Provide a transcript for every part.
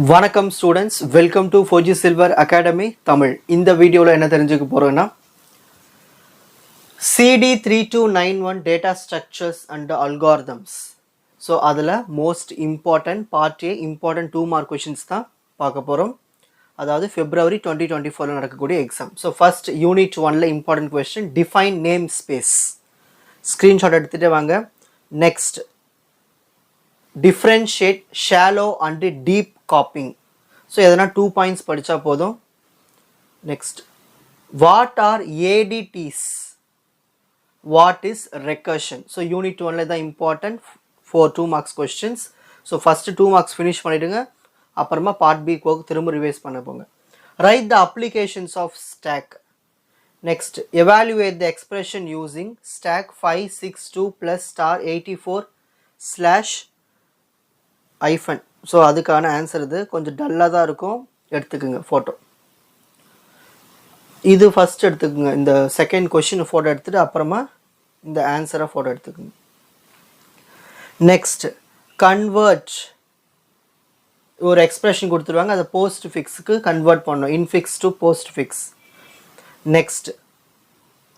வணக்கம் students, welcome to ஃபோஜி silver academy Tamil. இந்த வீடியோவில் என்ன தெரிஞ்சுக்க போகிறோன்னா CD3291 data structures and algorithms. So அதில் most important part A important 2 mark questions தான் பார்க்க போகிறோம். அதாவது February 2024 நடக்கக்கூடிய எக்ஸாம். ஸோ ஃபர்ஸ்ட் யூனிட் 1ல் important question define name space. Screenshot எடுத்துகிட்டு வாங்க. Next differentiate shallow and deep copying. So எதனா 2 points படிச்சா போதும். Next, what are ADTs? What is recursion? So unit 1ல தான் important for 2 marks questions. So first 2 marks finish பண்ணிடுங்க. அப்புறமா part B க்கு திரும்ப ரிவைஸ் பண்ண போங்க. Write the applications of stack. Next, evaluate the expression using stack 562 plus star 84 slash ஐஃபன். So அதுக்கான answer இது கொஞ்சம் டல்லாக தான் இருக்கும், எடுத்துக்குங்க ஃபோட்டோ. இது ஃபஸ்ட் எடுத்துக்குங்க, இந்த செகண்ட் கொஷின் ஃபோட்டோ எடுத்துகிட்டு அப்புறமா இந்த ஆன்சரை ஃபோட்டோ எடுத்துக்குங்க. Next, convert. ஒரு எக்ஸ்பிரஷன் கொடுத்துருவாங்க, அதை போஸ்ட் ஃபிக்ஸுக்கு கன்வெர்ட் பண்ணணும், infix to post fix. Next,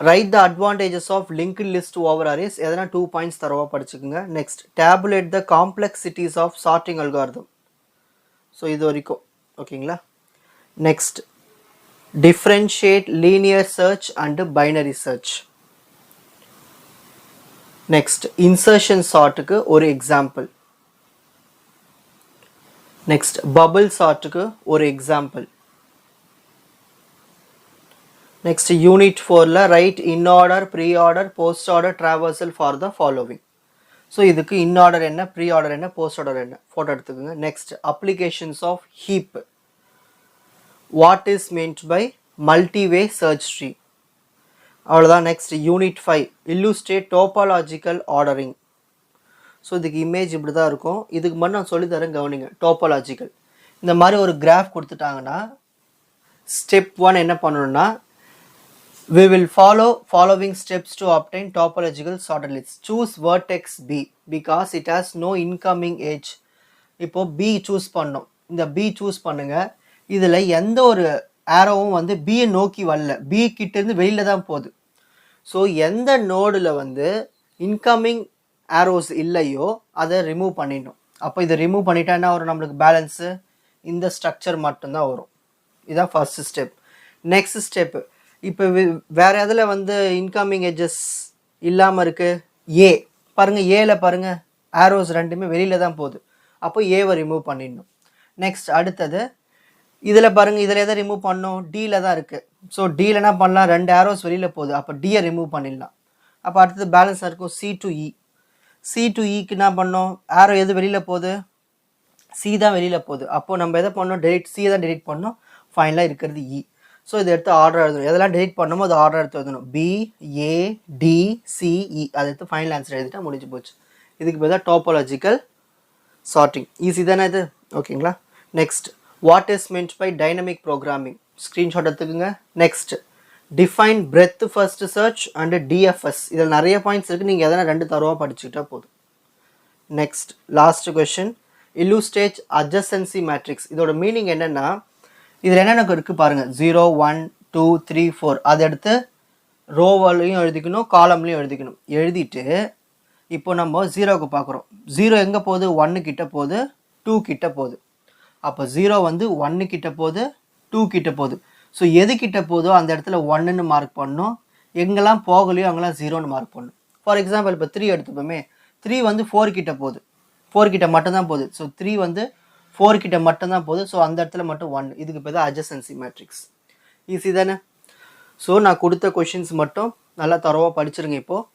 write the advantages of linked list over arrays. எதனா 2 பாயிண்ட்ஸ் தரவா படிச்சுக்குங்க. Next, tabulate the complexities of sorting algorithm. So இது வரைக்கும் ஓகேங்களா. Next, differentiate linear search and binary search. Next, insertion சார்ட்டுக்கு ஒரு example. Next, bubble சார்ட்டுக்கு ஒரு எக்ஸாம்பிள். நெக்ஸ்ட், யூனிட் 4ல write in order, pre order, post order traversal for the following. So இதுக்கு இன் order என்ன, ப்ரீ ஆர்டர் என்ன, போஸ்ட் ஆர்டர் என்ன, photo எடுத்துக்கோங்க. Next, applications of heap. What is meant by multiway search tree. அவ்வளோதான். Next, unit 5 illustrate topological ordering. So இதுக்கு image இப்படி தான் இருக்கும். இதுக்கு மட்டும் நான் சொல்லித்தரேன், கவனிங்க. டோபாலஜிக்கல் இந்த மாதிரி ஒரு கிராஃப் கொடுத்துட்டாங்கன்னா ஸ்டெப் 1 என்ன பண்ணணும்னா, we will follow following steps to obtain topological sorted list. Choose vertex B because it has no incoming edge. இப்போ B சூஸ் பண்ணோம். இந்த B சூஸ் பண்ணுங்க. இதில் எந்த ஒரு ஆரோவும் வந்து B நோக்கி வரல, B கிட்டேருந்து வெளியில் தான் போகுது. ஸோ எந்த நோடில் வந்து இன்கமிங் ஆரோஸ் இல்லையோ அதை ரிமூவ் பண்ணிடணும். அப்போ இதை ரிமூவ் பண்ணிட்டா என்ன வரும், நம்மளுக்கு பேலன்ஸு இந்த ஸ்ட்ரக்சர் மட்டும்தான் வரும். இதுதான் ஃபர்ஸ்ட் ஸ்டெப். நெக்ஸ்ட் ஸ்டெப்பு, இப்போ வேறு எதில் வந்து இன்கமிங் எட்ஜஸ் இல்லாமல் இருக்குது, ஏ பாருங்கள். ஏல பாருங்கள், ஆரோஸ் ரெண்டுமே வெளியில் தான் போகுது. அப்போ ஏவை ரிமூவ் பண்ணிடணும். நெக்ஸ்ட் அடுத்தது இதில் பாருங்கள், இதில் எதை ரிமூவ் பண்ணணும், டியில் தான் இருக்குது. ஸோ டியில் என்ன பண்ணலாம், 2 ஆரோஸ் வெளியில் போகுது, அப்போ டியை ரிமூவ் பண்ணிடலாம். அப்போ அடுத்தது பேலன்ஸ் இருக்கும் C to E. C to Eக்கு என்ன பண்ணோம், ஆரோ எது வெளியில் போகுது, சி தான் வெளியில் போகுது. அப்போது நம்ம எதை பண்ணோம், டெலிட், சி தான் டெலிட் பண்ணோம். ஃபைனலாக இருக்கிறது இ. ஸோ இதை எடுத்து ஆர்டர் எழுதணும். எதெல்லாம் டெலிட் பண்ணணுமோ அது ஆர்டர் எடுத்து எழுதணும். B A D C E அதை எடுத்து ஃபைனல் ஆன்சர் எழுதிட்டா முடிஞ்சு போச்சு. இதுக்கு பேர் தான் டோபாலஜிக்கல் சார்ட்டிங். ஈஸி தானே இது, ஓகேங்களா. Next, what is meant by dynamic programming. Screenshot எடுத்துக்கோங்க. Next, define breadth first search and DFS. இதில் நிறைய பாயிண்ட்ஸ் இருக்குது, நீங்கள் எதனா 2 தரவாக படிச்சுக்கிட்டா போதும். Next, last question illustrate adjacency matrix. இதோட மீனிங் என்னென்னா, இதில் என்னென்ன இருக்குது பாருங்கள், 0 1 2 3 4 அதை எடுத்து ரோவலையும் எழுதிக்கணும், காலம்லையும் எழுதிக்கணும். எழுதிட்டு இப்போ நம்ம 0க்கு பார்க்குறோம். 0 எங்கே போகுது, 1 கிட்ட போகுது, 2 கிட்ட போகுது. அப்போ 0 வந்து 1 கிட்ட போகுது, 2 கிட்ட போகுது. ஸோ எது கிட்ட போதோ அந்த இடத்துல 1ன்னு மார்க் பண்ணணும், எங்கெல்லாம் போகலையோ அங்கெல்லாம் 0ன்னு மார்க் பண்ணணும். ஃபார் எக்ஸாம்பிள் இப்போ 3 எடுத்துப்போமே, 3 வந்து 4 கிட்ட போகுது, 4 கிட்ட மட்டும்தான் போகுது. ஸோ 3 வந்து 4 கிட்ட மட்டும்தான் போகுது. ஸோ அந்த இடத்துல மட்டும் 1. இதுக்கு பேர் தான் அட்ஜசன்சி மேட்ரிக்ஸ். ஈஸி தானே. ஸோ நான் கொடுத்த கொஷின்ஸ் மட்டும் நல்லா தரவாக படிச்சிருங்க. இப்போது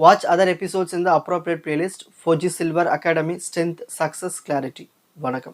வாட்ச் அதர் எபிசோட்ஸ் இந்த appropriate playlist. Fauji silver academy, strength, success, clarity. வணக்கம்.